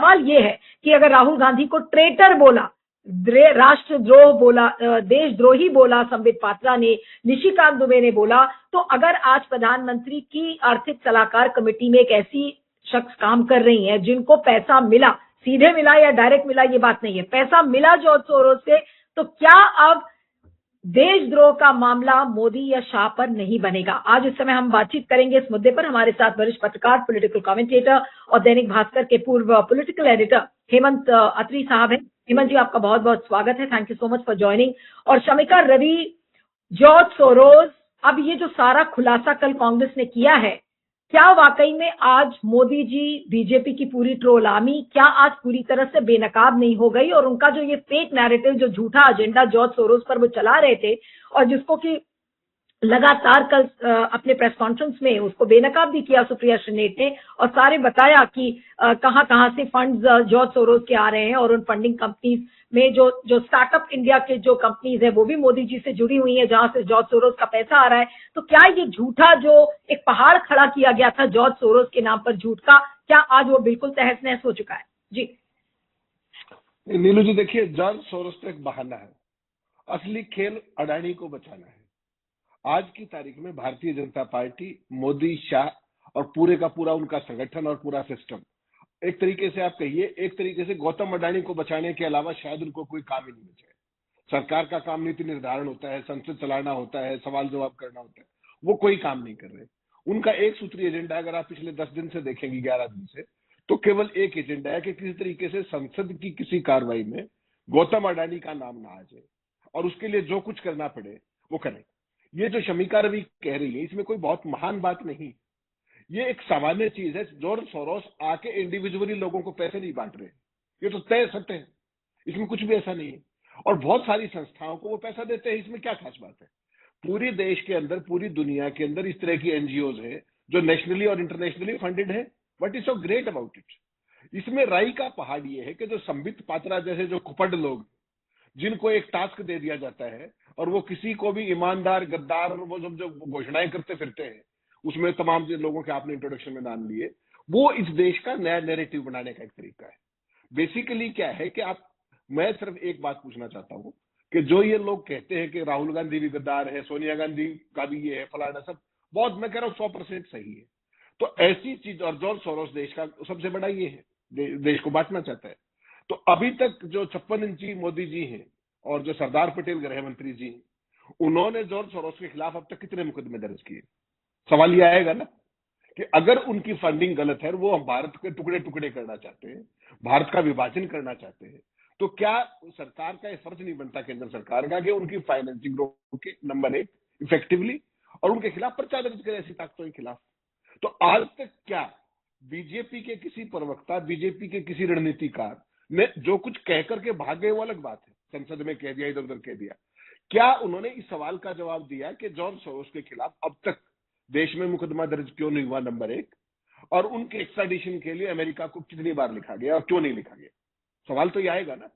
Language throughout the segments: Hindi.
सवाल ये है कि अगर राहुल गांधी को ट्रेटर बोला, राष्ट्रद्रोह बोला, देशद्रोही बोला संबित पात्रा ने, निशिकांत दुबे ने बोला, तो अगर आज प्रधानमंत्री की आर्थिक सलाहकार कमेटी में एक ऐसी शख्स काम कर रही है जिनको पैसा मिला, सीधे मिला या डायरेक्ट मिला ये बात नहीं है, पैसा मिला जॉर्ज सोरोस से, तो क्या अब देशद्रोह का मामला मोदी या शाह पर नहीं बनेगा? आज इस समय हम बातचीत करेंगे इस मुद्दे पर। हमारे साथ वरिष्ठ पत्रकार, पॉलिटिकल कमेंटेटर और दैनिक भास्कर के पूर्व पॉलिटिकल एडिटर हेमंत अत्री साहब हैं। हेमंत जी, आपका बहुत बहुत स्वागत है। Thank you so much for joining. और शमिका रवि, जॉर्ज सोरोस, अब ये जो सारा खुलासा कल कांग्रेस ने किया है, क्या वाकई में आज मोदी जी, बीजेपी की पूरी ट्रोल आर्मी क्या आज पूरी तरह से बेनकाब नहीं हो गई? और उनका जो ये फेक नैरेटिव, जो झूठा एजेंडा जॉर्ज सोरोस पर वो चला रहे थे और जिसको कि लगातार कल अपने प्रेस कॉन्फ्रेंस में उसको बेनकाब भी किया सुप्रिया श्रीनेट ने, और सारे बताया कि कहां कहां से फंड्स जॉर्ज सोरोस के आ रहे हैं, और उन फंडिंग कंपनीज में जो स्टार्टअप इंडिया के जो कंपनीज है वो भी मोदी जी से जुड़ी हुई है, जहां से जॉर्ज सोरोस का पैसा आ रहा है। तो क्या ये झूठा जो एक पहाड़ खड़ा किया गया था जॉर्ज सोरोस के नाम पर झूठ का, क्या आज वो बिल्कुल तहस नहस हो चुका है? जी नीलू जी, देखिए, जॉर्ज सोरोस तो एक बहाना है, असली खेल अडानी को बचाना है। आज की तारीख में भारतीय जनता पार्टी, मोदी, शाह और पूरे का पूरा उनका संगठन और पूरा सिस्टम, एक तरीके से आप कहिए, एक तरीके से गौतम अडानी को बचाने के अलावा शायद उनको कोई काम ही नहीं बचा है। सरकार का काम नीति निर्धारण होता है, संसद चलाना होता है, सवाल जवाब करना होता है, वो कोई काम नहीं कर रहे। उनका एक सूत्रीय एजेंडा, अगर आप पिछले 10 दिन से देखेंगे, 11 दिन से, तो केवल एक एजेंडा है कि किसी तरीके से संसद की किसी कार्रवाई में गौतम अडानी का नाम ना आ जाए, और उसके लिए जो कुछ करना पड़े वो करें। ये जो शमिका रवि कह रही है, इसमें कोई बहुत महान बात नहीं, ये एक सामान्य चीज है। जॉर्ज सोरोस आके इंडिविजुअली लोगों को पैसे नहीं बांट रहे, ये तो तय सत्य है, इसमें कुछ भी ऐसा नहीं है। और बहुत सारी संस्थाओं को वो पैसा देते हैं, इसमें क्या खास बात है? पूरी देश के अंदर, पूरी दुनिया के अंदर इस तरह की एनजीओज है जो नेशनली और इंटरनेशनली फंडेड है। What is so great about it? इसमें राई का पहाड़ ये है कि जो संबित पात्रा जैसे जो कुपड़ लोग, जिनको एक टास्क दे दिया जाता है और वो किसी को भी ईमानदार, गद्दार, वो जो घोषणाएं करते फिरते हैं, उसमें तमाम जिन लोगों के आपने इंट्रोडक्शन में नाम लिए, वो इस देश का नया नैरेटिव बनाने का एक तरीका है। बेसिकली क्या है कि मैं सिर्फ एक बात पूछना चाहता हूं कि जो ये लोग कहते हैं कि राहुल गांधी भी गद्दार है, सोनिया गांधी का भी ये है, फलाना, सब बहुत, मैं कह रहा हूँ 100% सही है। तो ऐसी चीज, और जॉर्ज सोरोस देश का सबसे बड़ा ये है, देश को बांटना चाहता है। तो अभी तक जो 56 इंची मोदी जी हैं और जो सरदार पटेल गृह मंत्री जी हैं, उन्होंने जॉर्ज सोरोस के खिलाफ अब तक कितने मुकदमे दर्ज किए? सवाल ये आएगा ना कि अगर उनकी फंडिंग गलत है, वो भारत के टुकड़े टुकड़े करना चाहते हैं, भारत का विभाजन करना चाहते हैं, तो क्या सरकार का यह फर्ज नहीं बनता, केंद्र सरकार का, कि उनकी फाइनेंसिंग रोके, नंबर एक, इफेक्टिवली, और उनके खिलाफ पर्चा दर्ज करे ऐसी ताकतों के खिलाफ? तो आज तक क्या बीजेपी के किसी प्रवक्ता, बीजेपी के किसी रणनीतिकार ने जो कुछ कह करके भाग गए वो अलग बात है, संसद में कह दिया, इधर उधर कह दिया, क्या उन्होंने इस सवाल का जवाब दिया कि जॉर्ज सोरोस के खिलाफ अब तक देश में मुकदमा दर्ज क्यों नहीं हुआ, नंबर एक, और उनके एक्स्ट्राडिशन के लिए अमेरिका को कितनी बार लिखा गया और क्यों नहीं लिखा गया? सवाल तो यह आएगा ना।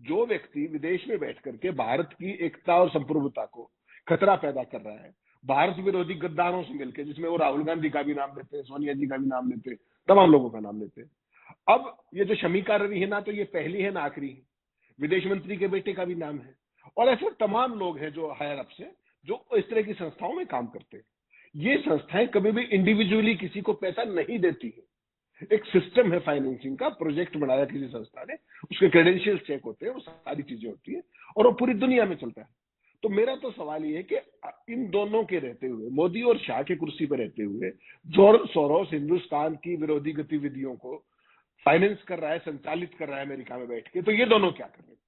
जो व्यक्ति विदेश में बैठ करके भारत की एकता और संप्रभुता को खतरा पैदा कर रहा है, भारत विरोधी गद्दारों से मिलकर, जिसमें वो राहुल गांधी का भी नाम लेते हैं, सोनिया जी का भी नाम लेते हैं, तमाम लोगों का नाम लेते हैं। अब ये जो शमिका रवि है ना, तो ये पहली है ना आखिरी है, विदेश मंत्री के बेटे का भी नाम है, और ऐसे तमाम लोग हैं जो हायर अप से, जो इस तरह की संस्थाओं में काम करते हैं। ये संस्थाएं कभी भी इंडिविजुअली किसी को पैसा नहीं देती है, एक सिस्टम है फाइनेंसिंग का, प्रोजेक्ट बनाया किसी संस्था ने, उसके क्रेडेंशियल चेक होते हैं, वो सारी चीजें होती है, और वो पूरी दुनिया में चलता है। तो मेरा तो सवाल ये है कि इन दोनों के रहते हुए, मोदी और शाह की कुर्सी पर रहते हुए, जॉर्ज सोरोस हिंदुस्तान की विरोधी गतिविधियों को फाइनेंस कर रहा है, संचालित कर रहा है अमेरिका में बैठ के, तो ये दोनों क्या कर रहे हैं?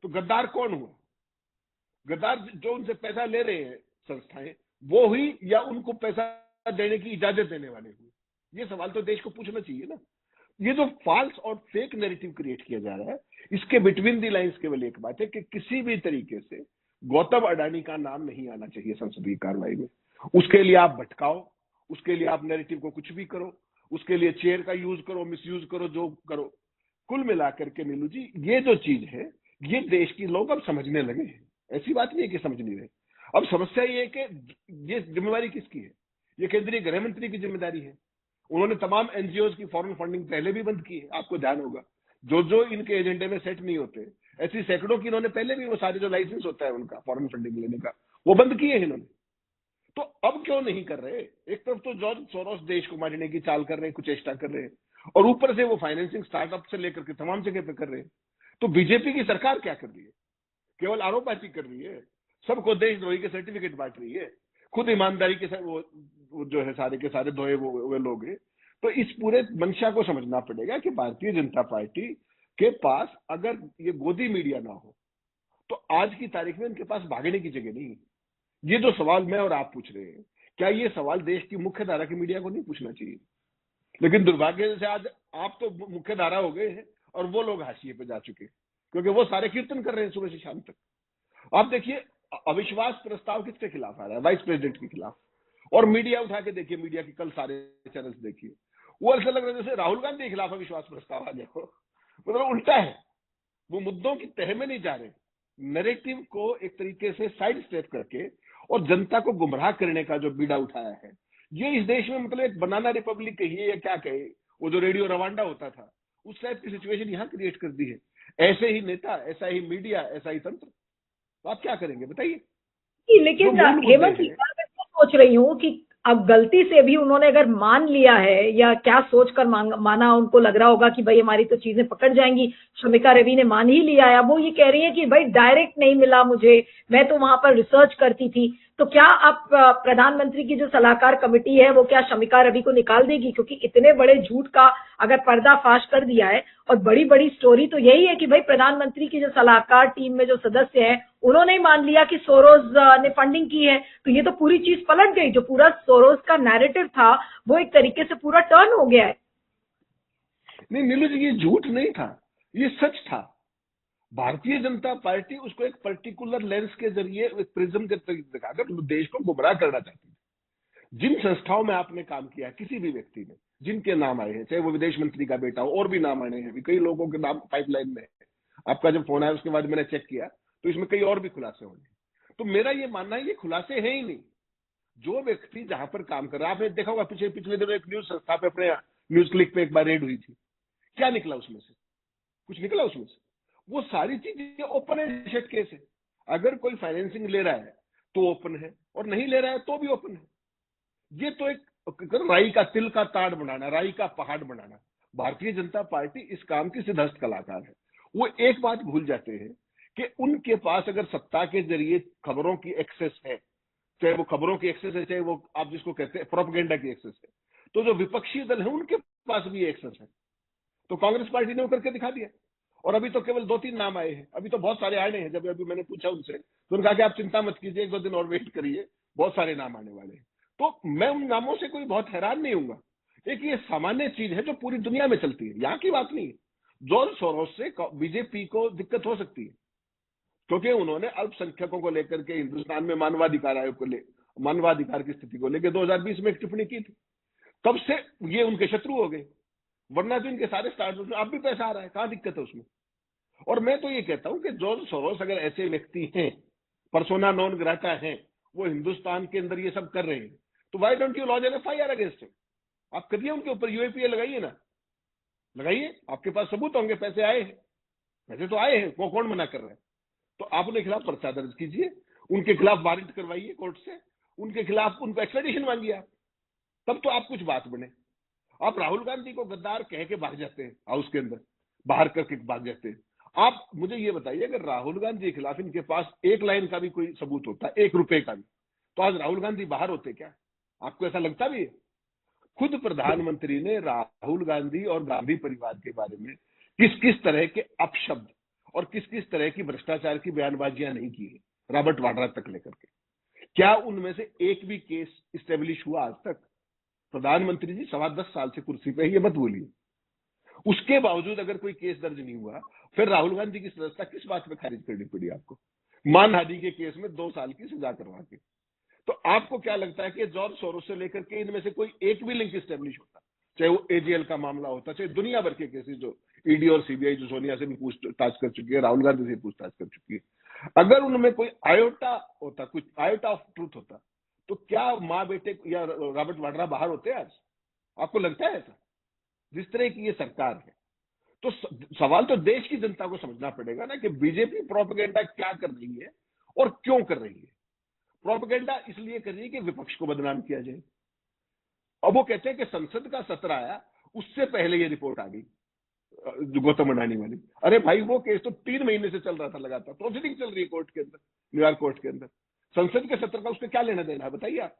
तो गद्दार कौन हुआ? गद्दार जो उनसे पैसा ले रहे हैं संस्थाएं, वो हुई, या उनको पैसा देने की इजाजत देने वाले हुए? ये सवाल तो देश को पूछना चाहिए ना। ये जो फॉल्स और फेक नैरेटिव क्रिएट किया जा रहा है, इसके बिटवीन दी लाइंस केवल एक बात है कि किसी भी तरीके से गौतम अडानी का नाम नहीं आना चाहिए संसदीय कार्रवाई में। उसके लिए आप भटकाओ, उसके लिए आप नैरेटिव को कुछ भी करो, उसके लिए चेयर का यूज करो, मिसयूज करो, जो करो, कुल मिलाकर के नीलू जी, ये जो चीज है, ये देश की लोग अब समझने लगे हैं। ऐसी बात नहीं है कि समझ नहीं रहे। अब समस्या ये है कि ये जिम्मेवारी किसकी है? ये केंद्रीय गृह मंत्री की जिम्मेदारी है। उन्होंने तमाम एनजीओ की फॉरेन फंडिंग पहले भी बंद की है, आपको ध्यान होगा। जो जो इनके एजेंडे में सेट नहीं होते, ऐसी सैकड़ों की इन्होंने पहले भी वो सारे जो लाइसेंस होता है उनका फॉरेन फंडिंग लेने का, वो बंद किए हैं इन्होंने। तो अब क्यों नहीं कर रहे? एक तरफ तो जॉर्ज सोरोस देश को मारने की चाल कर रहे हैं, कुचेष्टा कर रहे हैं, और ऊपर से वो फाइनेंसिंग स्टार्टअप से लेकर के तमाम जगह पे कर रहे हैं। तो बीजेपी की सरकार क्या कर रही है? केवल आरोपबाजी कर रही है, सबको देशद्रोही के सर्टिफिकेट बांट रही है, खुद ईमानदारी के साथ वो जो है सारे के सारे धोए वो लोग हैं। तो इस पूरे मंशा को समझना पड़ेगा कि भारतीय जनता पार्टी के पास अगर ये गोदी मीडिया ना हो तो आज की तारीख में इनके पास भागने की जगह नहीं है। ये जो सवाल मैं और आप पूछ रहे हैं, क्या ये सवाल देश की मुख्य धारा की मीडिया को नहीं पूछना चाहिए? लेकिन दुर्भाग्य से आज आप तो मुख्य धारा हो गए हैं और वो लोग हाशिए पे जा चुके हैं, क्योंकि वो सारे कीर्तन कर रहे हैं सुबह से शाम तक। आप देखिए, अविश्वास प्रस्ताव किसके खिलाफ आ रहा है? वाइस प्रेसिडेंट के खिलाफ। और मीडिया उठा के देखिए, मीडिया के कल सारे चैनल्स देखिए, वो ऐसा लग रहा है जैसे राहुल गांधी के खिलाफ अविश्वास प्रस्ताव आ गया हो। मतलब उल्टा है, वो मुद्दों की तह में नहीं जा रहे, नैरेटिव को एक तरीके से साइड स्टेप करके और जनता को गुमराह करने का जो बीड़ा उठाया है, ये इस देश में मतलब एक बनाना रिपब्लिक कहिए या क्या कहे, वो जो रेडियो रवांडा होता था, उस टाइप की सिचुएशन यहाँ क्रिएट कर दी है। ऐसे ही नेता, ऐसा ही मीडिया, ऐसा ही तंत्र, तो आप क्या करेंगे बताइए? जो लेकिन मूल मुद्दे हेमंत, हैं। मैं तो सोच रही हूँ कि अब गलती से भी उन्होंने अगर मान लिया है या क्या सोचकर माना, उनको लग रहा होगा कि भाई हमारी तो चीजें पकड़ जाएंगी। शमिका रवि ने मान ही लिया है। अब वो ये कह रही है कि भाई डायरेक्ट नहीं मिला मुझे, मैं तो वहां पर रिसर्च करती थी। तो क्या आप प्रधानमंत्री की जो सलाहकार कमेटी है वो क्या शमिका रवि को निकाल देगी? क्योंकि इतने बड़े झूठ का अगर पर्दाफाश कर दिया है, और बड़ी बड़ी स्टोरी तो यही है कि भाई प्रधानमंत्री की जो सलाहकार टीम में जो सदस्य हैं उन्होंने ही मान लिया कि सोरोस ने फंडिंग की है, तो ये तो पूरी चीज पलट गई। जो पूरा सोरोस का नैरेटिव था वो एक तरीके से पूरा टर्न हो गया है। नहीं नीलू जी, ये झूठ नहीं था, ये सच था। भारतीय जनता पार्टी उसको एक पर्टिकुलर लेंस के जरिए, एक प्रिज्म के तरीके दिखाकर देश को गुमराह करना चाहती थी। जिन संस्थाओं में आपने काम किया है, किसी भी व्यक्ति ने, जिनके नाम आए हैं, चाहे वो विदेश मंत्री का बेटा हो, और भी नाम आए हैं, कई लोगों के नाम पाइपलाइन में है। आपका जब फोन आया उसके बाद मैंने चेक किया तो इसमें कई और भी खुलासे होंगे। तो मेरा ये मानना है ये खुलासे हैं ही नहीं। जो व्यक्ति जहां पर काम कर रहा है, आपने देखा होगा पिछले दिनों एक न्यूज संस्था पे, अपने न्यूज क्लिक पे एक बार रेड हुई थी, क्या निकला उसमें से? कुछ निकला उसमें से? वो सारी चीजें ओपन एंड शट केस है। अगर कोई फाइनेंसिंग ले रहा है तो ओपन है, और नहीं ले रहा है तो भी ओपन है। ये तो एक राई का तिल का ताड़ बनाना, राई का पहाड़ बनाना। भारतीय जनता पार्टी इस काम की सिद्धहस्त कलाकार है। वो एक बात भूल जाते हैं कि उनके पास अगर सत्ता के जरिए खबरों की एक्सेस है, चाहे वो खबरों की एक्सेस है, चाहे वो आप जिसको कहते हैं प्रोपेगेंडा की एक्सेस है, तो जो विपक्षी दल है उनके पास भी एक्सेस है। तो कांग्रेस पार्टी ने वो करके दिखा दिया। और अभी तो केवल 2-3 नाम आए हैं, अभी तो बहुत सारे आए हैं। जब अभी मैंने पूछा उनसे तो उन्होंने कहा कि आप चिंता मत कीजिए, 1-2 दिन और वेट करिए, बहुत सारे नाम आने वाले हैं। तो मैं उन नामों से कोई बहुत हैरान नहीं हूंगा। एक ये सामान्य चीज है जो पूरी दुनिया में चलती है, यहाँ की बात नहीं है। जॉर्ज सोरोस से बीजेपी को दिक्कत हो सकती है, क्योंकि उन्होंने अल्पसंख्यकों को लेकर के हिंदुस्तान में मानवाधिकार आयोग को मानवाधिकार की स्थिति को लेकर 2020 में एक टिप्पणी की थी। तब से ये उनके शत्रु हो गए, वरना तो इनके सारे स्टार्टअप में अब भी पैसा आ रहा है, कहां दिक्कत है उसमें? और मैं तो ये कहता हूं कि जॉर्ज सोरोस अगर ऐसे व्यक्ति हैं, पर्सोना नॉन ग्राटा हैं, वो हिंदुस्तान के अंदर ये सब कर रहे हैं, तो why don't you launch an FIR against him? आप करिए उनके ऊपर यूएपीए लगाइए ना, लगाइए, आपके पास सबूत होंगे, पैसे आए हैं, पैसे तो आए हैं, वो कौन मना कर रहा है? तो आप उनके खिलाफ पर्चा दर्ज कीजिए, उनके खिलाफ वारंट करवाइए कोर्ट से, उनके खिलाफ उनको एक्सट्रेडिशन मांगिए आप, तब तो आप कुछ बात बने। आप राहुल गांधी को गद्दार कह के भाग जाते हैं, हाउस के अंदर बाहर करके भाग जाते हैं। आप मुझे ये बताइए, अगर राहुल गांधी के खिलाफ इनके पास एक लाइन का भी कोई सबूत होता, 1 रुपए का भी, तो आज राहुल गांधी बाहर होते क्या? आपको ऐसा लगता भी है? खुद प्रधानमंत्री ने राहुल गांधी और गांधी परिवार के बारे में किस किस तरह के अपशब्द और किस किस तरह की भ्रष्टाचार की बयानबाजियां नहीं की है, रॉबर्ट वाड्रा तक लेकर के। क्या उनमें से एक भी केस स्टेब्लिश हुआ आज तक? प्रधानमंत्री जी 10.25 साल से कुर्सी पे है, ये मत भूलिए। उसके बावजूद अगर कोई केस दर्ज नहीं हुआ, फिर राहुल गांधी की सदस्यता किस बात पे खारिज करनी पड़ी आपको? मानहानि के केस में 2 साल की सजा करवा के। तो आपको क्या लगता है कि जॉर्ज सोरोस से लेकर के इनमें से कोई एक भी लिंक स्टेब्लिश होता, चाहे वो एजीएल का मामला होता, चाहे दुनिया भर के केसेस जो ईडी और सीबीआई जो सोनिया से भी पूछताछ कर चुकी है, राहुल गांधी से पूछताछ कर चुकी है, अगर उनमें कोई आयोटा होता, कुछ आयोटा ऑफ ट्रूथ होता, तो क्या माँ बेटे या रॉबर्ट वाड्रा बाहर होते आज? आपको लगता है ऐसा? जिस तरह की ये सरकार है, तो सवाल तो देश की जनता को समझना पड़ेगा ना कि बीजेपी प्रोपेगेंडा क्या कर रही है और क्यों कर रही है। प्रोपेगेंडा इसलिए कर रही है कि विपक्ष को बदनाम किया जाए। अब वो कहते हैं कि संसद का सत्र आया, उससे पहले ये रिपोर्ट आ गई, जो गौतम अडानी वाली। अरे भाई, वो केस तो 3 महीने से चल रहा था लगातार, प्रोसीडिंग चल रही है कोर्ट के अंदर, न्यूयॉर्क कोर्ट के अंदर। संसद के सत्र का उसका क्या लेना देना है, बताइए आप।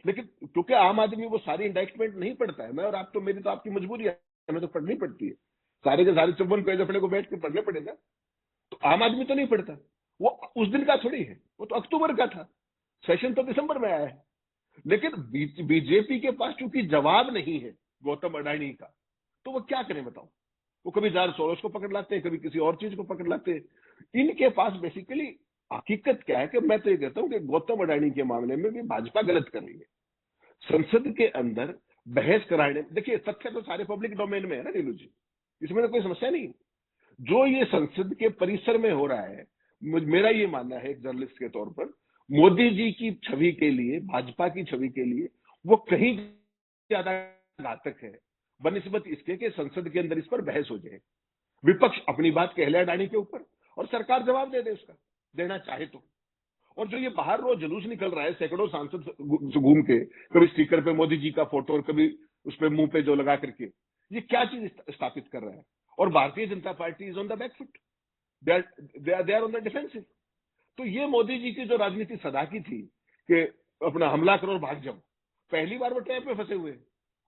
लेकिन क्योंकि आम आदमी वो सारी इंडाइटमेंट नहीं पढ़ता है, मैं और आप तो, मेरी तो आपकी मजबूरी है, हमें तो पढ़नी पड़ती है, सारे के सारे 54 पेज अपने को बैठ के पढ़ने पड़ेगा। तो आम आदमी तो नहीं पढ़ता, वो उस दिन का थोड़ी है, वो तो अक्टूबर का था, सेशन तो दिसंबर में आया है। लेकिन बीजेपी के पास चूंकि जवाब नहीं है गौतम अडानी का, तो वो क्या करें बताओ। वो कभी जॉर्ज सोरोस को पकड़ लाते हैं, कभी किसी और चीज को पकड़ लाते हैं। इनके पास बेसिकली हकीकत क्या है कि मैं तो ये कहता हूं कि गौतम अडानी के मामले में भी भाजपा गलत कर रही है। संसद के अंदर बहस कराने, देखिए तथ्य तो सारे पब्लिक डोमेन में है ना नीलू जी, इसमें तो कोई समस्या नहीं। जो ये संसद के परिसर में हो रहा है, मेरा ये मानना है एक जर्नलिस्ट के तौर पर, मोदी जी की छवि के लिए, भाजपा की छवि के लिए वो कहीं ज्यादा घातक है बनिस्बत इसके कि संसद के अंदर इस पर बहस हो जाए। विपक्ष अपनी बात कह ले अडानी के ऊपर और सरकार जवाब दे दे उसका, देना चाहे तो। और जो ये बाहर रोज जुलूस निकल रहा है, सैकड़ों सांसद घूम के, कभी स्टिकर पे मोदी जी का फोटो और कभी उस पे मुंह पे जो लगा करके, ये क्या चीज स्थापित कर रहा है। और Bharatiya Janata Party is on the back foot, they are on the defensive. तो ये मोदी जी की जो राजनीति सदा की थी कि अपना हमला करो और भाग जाओ, पहली बार वो ट्रैप में फंसे हुए हैं।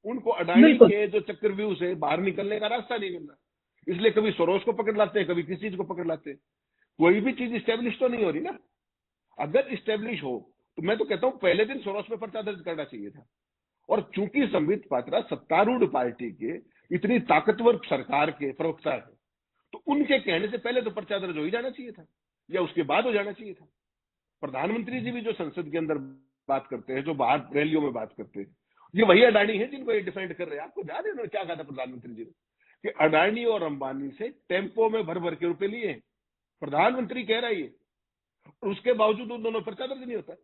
उनको अडानी बिल्कुल। के जो चक्रव्यूह से बाहर निकलने का रास्ता नहीं मिल रहा, इसलिए कभी सोरोस को पकड़ लाते हैं, कभी किसी चीज को पकड़ लाते हैं। कोई भी चीज स्टेब्लिश तो नहीं हो रही ना। अगर स्टेब्लिश हो तो मैं तो कहता हूं पहले दिन सोरोस पे पर्चा दर्ज करना चाहिए था। और चूंकि संबित पात्रा सत्तारूढ़ पार्टी के इतनी ताकतवर सरकार के प्रवक्ता है, तो उनके कहने से पहले तो पर्चा दर्ज हो ही जाना चाहिए था, या उसके बाद हो जाना चाहिए था। प्रधानमंत्री जी भी जो संसद के अंदर बात करते हैं, जो बाहर रैलियों में बात करते हैं, ये वही अडानी है जिनको ये डिफेंड कर रहे हैं। आपको याद है उन्होंने क्या कहा था प्रधानमंत्री जी ने, कि अडानी और अंबानी से टेम्पो में भर भर के रुपए लिए हैं। प्रधानमंत्री कह रहा है ये, और उसके बावजूद उन दोनों पर्चा दर्ज नहीं होता।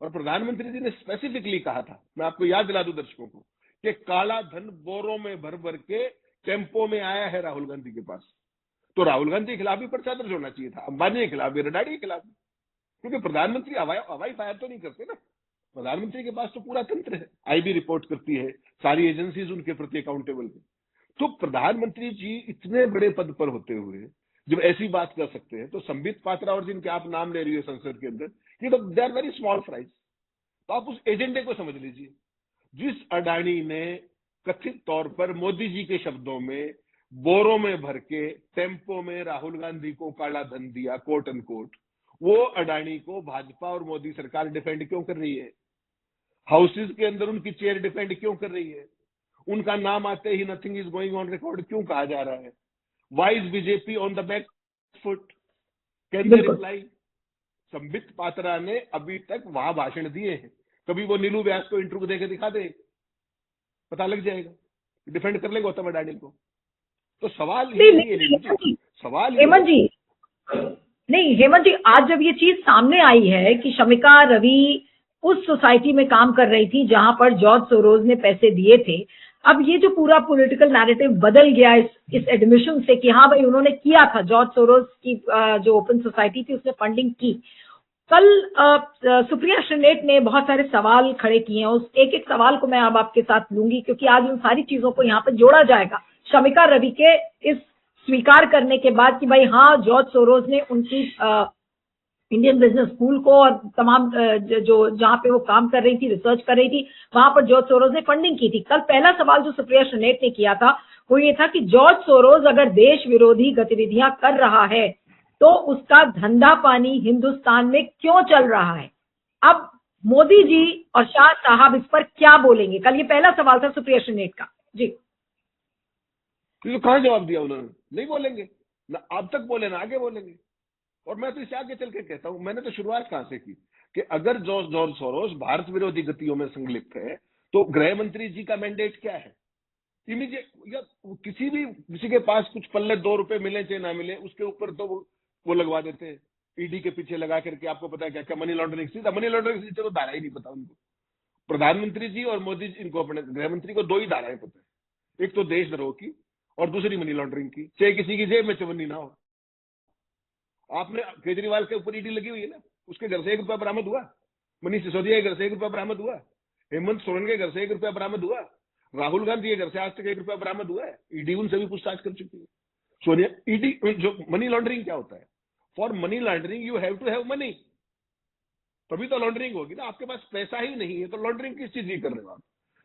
और प्रधानमंत्री जी ने स्पेसिफिकली कहा था, मैं आपको याद दिला दूं दर्शकों को, कि काला धन बोरों में भर भर के टेम्पो में आया है राहुल गांधी के पास। तो राहुल गांधी के खिलाफ भी पर्चा दर्ज होना चाहिए था, अंबानी के खिलाफ भी, अडानी के खिलाफ भी। क्योंकि प्रधानमंत्री हवाई फायर तो नहीं करते ना, प्रधानमंत्री के पास तो पूरा तंत्र है, आईबी रिपोर्ट करती है, सारी एजेंसीज उनके प्रति अकाउंटेबल है। तो प्रधानमंत्री जी इतने बड़े पद पर होते हुए जब ऐसी बात कर सकते हैं, तो संबित पात्रा और जिनके आप नाम ले रही हो संसद के अंदर, ये तो they are very small fries. तो आप उस एजेंडे को समझ लीजिए। जिस अडानी ने कथित तौर पर मोदी जी के शब्दों में बोरों में भर के टेम्पो में राहुल गांधी को काला धन दिया, कोट एंड कोट, वो अडानी को भाजपा और मोदी सरकार डिफेंड क्यों कर रही है? हाउसेज के अंदर उनकी चेयर डिफेंड क्यों कर रही है? उनका नाम आते ही nothing is going on record क्यों कहा जा रहा है? Why is BJP on the back foot? Can they reply? Sambit Patra ने अभी तक वहां भाषण दिए हैं, कभी वो नीलू व्यास को इंटरव्यू देकर दिखा दे, पता लग जाएगा, डिफेंड कर ले गौतम अडानी को। तो सवाल ये नहीं है नीलू जी, सवाल हेमंत जी, नहीं हेमंत जी, आज जब ये चीज सामने आई है कि शमिका रवि उस सोसाइटी में काम कर रही थी जहां पर जॉर्ज सोरोज ने पैसे दिए थे, अब ये जो पूरा पॉलिटिकल नैरेटिव बदल गया इस एडमिशन से कि हाँ भाई उन्होंने किया था, जॉर्ज सोरोज की जो ओपन सोसाइटी थी उसने फंडिंग की। कल सुप्रिया श्रीनेट ने बहुत सारे सवाल खड़े किए हैं, उस एक एक सवाल को मैं अब आपके साथ लूंगी क्योंकि आज उन सारी चीजों को यहाँ पे जोड़ा जाएगा शमिका रवि के इस स्वीकार करने के बाद कि भाई हाँ, जॉर्ज सोरोज ने उनकी इंडियन बिजनेस स्कूल को और तमाम जो जहां पे वो काम कर रही थी, रिसर्च कर रही थी, वहां पर जॉर्ज सोरोज ने फंडिंग की थी। कल पहला सवाल जो सुप्रिया श्रीनेट ने किया था वो ये था कि जॉर्ज सोरोज अगर देश विरोधी गतिविधियां कर रहा है तो उसका धंधा पानी हिंदुस्तान में क्यों चल रहा है? अब मोदी जी और शाह साहब इस पर क्या बोलेंगे? कल ये पहला सवाल था सुप्रिया श्रीनेट का। जी, तो कहां जवाब दिया उन्होंने? नहीं बोलेंगे ना, अब तक बोले ना आगे बोलेंगे। और मैं तो इससे आगे चल के कहता हूं, मैंने तो शुरुआत कहां से की कि अगर जॉर्ज सोरोस भारत विरोधी गतियों में संलिप्त है तो गृह मंत्री जी का मैंडेट क्या है? इमीडिएट, या किसी के पास कुछ पल्ले 2 रुपए मिले चाहे ना मिले, उसके ऊपर तो वो लगवा देते हैं, ईडी के पीछे लगा करके। आपको पता है क्या क्या मनी लॉन्ड्रिंग, सीधा मनी लॉन्ड्रिंग से तो धारा ही नहीं पता उनको। प्रधानमंत्री जी और मोदी जी, इनको अपने गृह मंत्री को दो ही धाराएं पता है, एक तो देशद्रोह की और दूसरी मनी लॉन्ड्रिंग की, चाहे किसी की जेब में चवन्नी ना हो। आपने केजरीवाल के ऊपर ईडी लगी हुई है ना, उसके घर से 1 रुपया बरामद हुआ, मनीष सिसोदिया के घर से 1 रुपया बरामद हुआ, हेमंत सोरेन के घर से 1 रुपया बरामद हुआ, राहुल गांधी के घर से आज तक 1 रुपया बरामद हुआ है। ईडी उनसे भी पूछताछ कर चुकी है। सोनिया, ईडी जो मनी लॉन्ड्रिंग क्या होता है, for money laundering you have to have money, तभी तो लॉन्ड्रिंग होगी ना। आपके पास पैसा ही नहीं है तो लॉन्ड्रिंग किस चीज की कर रहे हो आप?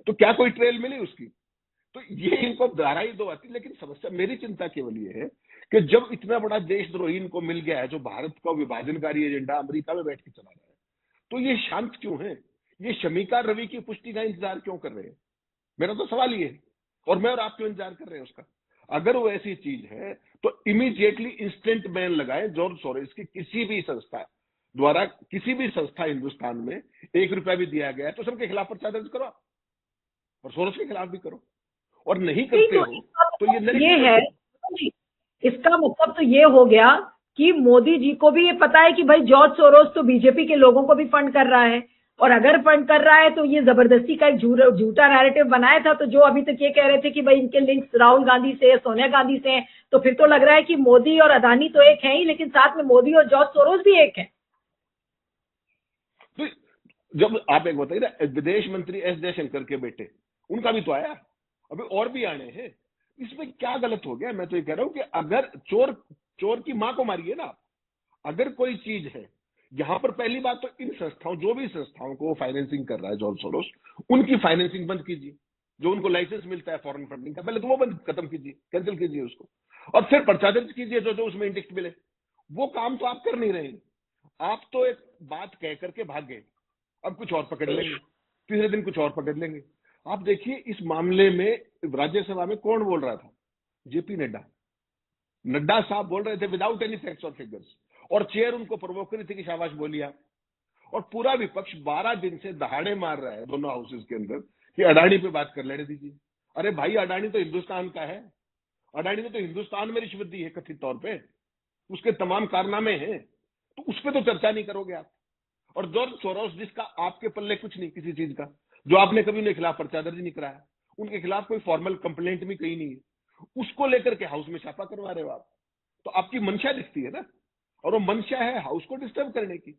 तो क्या कोई ट्रेल मिली उसकी? तो ये इनको धारा ही दो आती। लेकिन समस्या, मेरी चिंता केवल ये है कि जब इतना बड़ा देशद्रोही इनको मिल गया है, जो भारत का विभाजनकारी एजेंडा अमेरिका में बैठ के चला रहा है, तो ये शांत क्यों है? ये शमिका रवि की पुष्टि का इंतजार क्यों कर रहे हैं? मेरा तो सवाल ये है। और मैं और आप क्यों इंतजार कर रहे हैं उसका? अगर वो ऐसी चीज है तो इमीडिएटली इंस्टेंट बैन लगाए जॉर्ज सोरोस की किसी भी संस्था द्वारा, किसी भी संस्था हिंदुस्तान में 1 रुपया भी दिया गया है तो सबके खिलाफ पर्चा दर्ज करो और सोरोस के खिलाफ भी करो। और नहीं करते हो तो ये है, इसका मतलब तो ये हो गया कि मोदी जी को भी ये पता है कि भाई जॉर्ज सोरोस तो बीजेपी के लोगों को भी फंड कर रहा है, और अगर फंड कर रहा है तो ये जबरदस्ती का एक झूठा नैरेटिव बनाया था। तो जो अभी तक ये कह रहे थे कि भाई इनके लिंक्स राहुल गांधी से, सोनिया गांधी से हैं, तो फिर तो लग रहा है कि मोदी और अदानी तो एक है ही, लेकिन साथ में मोदी और जॉर्ज सोरोस भी एक है। तो जब आप एक बताइए ना, विदेश मंत्री एस जयशंकर के बेटे, उनका भी तो आया, अभी और भी आने हैं। इसमें क्या गलत हो गया? मैं तो ये कह रहा हूं कि अगर चोर की मां को मारिए ना, अगर कोई चीज है यहां पर, पहली बात तो इन संस्थाओं, जो भी संस्थाओं को फाइनेंसिंग कर रहा है जॉर्ज सोरोस, उनकी फाइनेंसिंग बंद कीजिए। जो उनको लाइसेंस मिलता है फॉरेन फंडिंग का, पहले तो वो बंद खत्म कीजिए, कैंसिल कीजिए उसको, और फिर पर्चा दर्ज कीजिए जो उसमें इंडिक्ट मिले। वो काम तो आप कर नहीं रहे हैं। आप तो एक बात कह करके भाग गए, अब कुछ और पकड़ लेंगे, तीसरे दिन कुछ और पकड़ लेंगे। आप देखिए इस मामले में राज्यसभा में कौन बोल रहा था? जेपी नड्डा साहब बोल रहे थे विदाउट एनी फैक्ट्स और फिगर्स, और चेयर उनको प्रोवोक करी थी कि शाबाश बोलिए। और पूरा विपक्ष 12 दिन से दहाड़े मार रहा है दोनों हाउसेज के अंदर कि अडानी पे बात कर लेने दीजिए। अरे भाई, अडानी तो हिंदुस्तान का है, अडानी ने तो हिंदुस्तान में रिश्वत दी है कथित तौर पे, उसके तमाम कारनामे हैं, तो उस पर तो चर्चा नहीं करोगे आप। और जॉर्ज सोरोस, जिसका आपके पल्ले कुछ नहीं किसी चीज का, जो आपने कभी उनके खिलाफ पर्चा दर्ज नहीं कराया, उनके खिलाफ कोई फॉर्मल कंप्लेंट भी कहीं नहीं है, उसको लेकर के हाउस में छापा करवा रहे हो आप। तो आपकी मंशा दिखती है ना, और वो मंशा है हाउस को डिस्टर्ब करने की।